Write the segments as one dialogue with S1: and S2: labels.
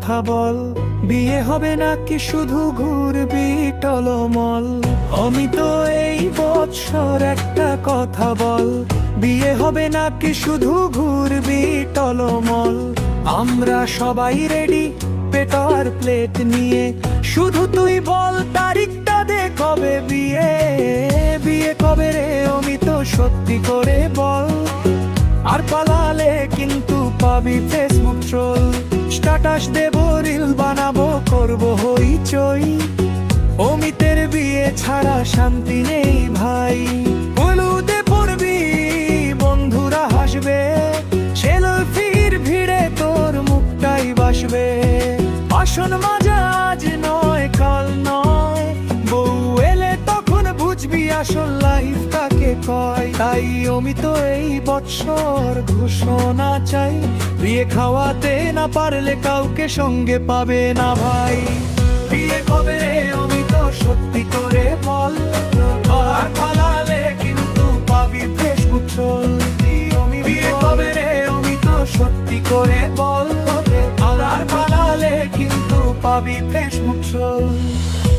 S1: কথা বল, বিয়ে হবে নাকি শুধু ঘুরবি টলমল? অমিত এই বৎসর একটা কথা বল, বিয়ে হবে নাকি শুধু ঘুরবি টলমল? আমরা সবাই রেডি পেটার প্লেট নিয়ে, শুধু তুই বল তারিখটা দে কবে বিয়ে? বিয়ে কবে রে অমিত সত্যি করে বল, আর পালালে কিন্তু পাবি ফেসবুক ট্রোল। স্ট্যাটাস দেব, রিল বানাবো, করবো হইচই, অমিতের বিয়ে ছাড়া শান্তি নেই ভাই। হলুদে পড়বি বন্ধুরা হাসবে, সেলফির ভিড়ে তোর মুখটাই বাসবে। আসন মাজা আজ নয় কাল নয়, বউ এলে তখন বুঝবি আসল লাইফ কাকে কয়। তাই অমিত এই বৎসর ঘোষণা চাই, বিয়ে খাওয়াতে না পারলে কাউকে সঙ্গে পাবে না ভাই। বিয়ে কবে রে অমিত সত্যি করে বল, আর পালালে কিন্তু পাবি ফেসবুক ট্রোল। বিয়ে কবে রে অমিত সত্যি করে বল, আর পালালে কিন্তু পাবি ফেসবুক ট্রোল।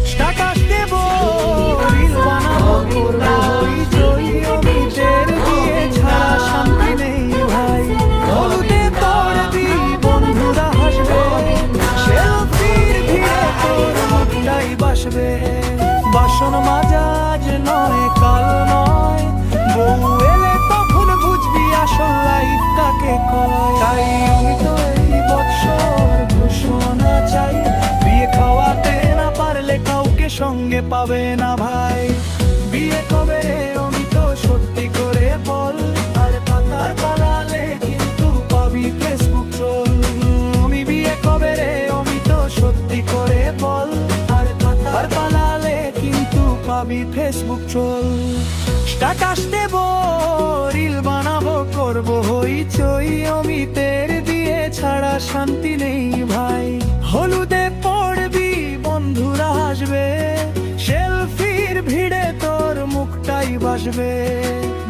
S1: স্ট্যাটাস দেব, রিল বানাবো, করবো হইচই, অমিতের বিয়ে ছাড়া শান্তি নেই ভাই। হলুদে পড়বি বন্ধুরা হাসবে, সেলফির ভিড়ে তোর মুখটাই বাসবে। বাসন মাজা আজ নয় কাল নয়, বউ এলে তখন বুঝবি আসল লাইফ কাকে কয়। তাই অমিত এই বৎসর ঘোষণা চাই, বিয়ে খাওয়াতে না পারলে কাউকে সঙ্গে পাবে না ভাই। বিয়ে কবে অমিত সত্যি করে বল, আর পাতার পালালে কিন্তু পাবি ফেসবুক ট্রোল। আমি বিয়ে কবে রে অমিত সত্যি করে বল, আর পাতার পালালে কিন্তু পাবি ফেসবুক ট্রোল। স্ট্যাটাস দেব, রিল বানাবো, করবো হইচই, অমিতের বিয়ে ছাড়া শান্তি নেই ভাই। হলুদে পড়বি বন্ধুরা হাসবে, সেলফির ভিড়ে তোর মুখটাই বাসবে।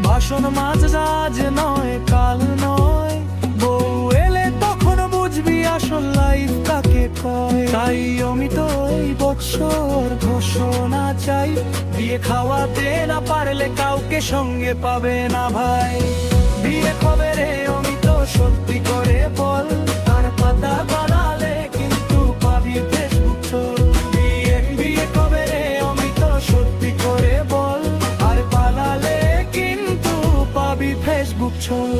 S1: বাসন মাজা আজ নয় কাল নয়, বউ এলে তখন বুঝবি আসল লাইফ কাকে কয়। তাই অমিত এই বৎসর ঘোষণা চাই, বিয়ে খাওয়াতে না পারলে কাউকে সঙ্গে পাবে না ভাই। বিয়ে কবে রে অমিত সত্যি করে বল, আর পাতা বানালে কিন্তু পাবি ফেসবুক ট্রোল। বিয়ে কবে রে অমিত সত্যি করে বল, আর পালালে কিন্তু পাবি ফেসবুক ট্রোল।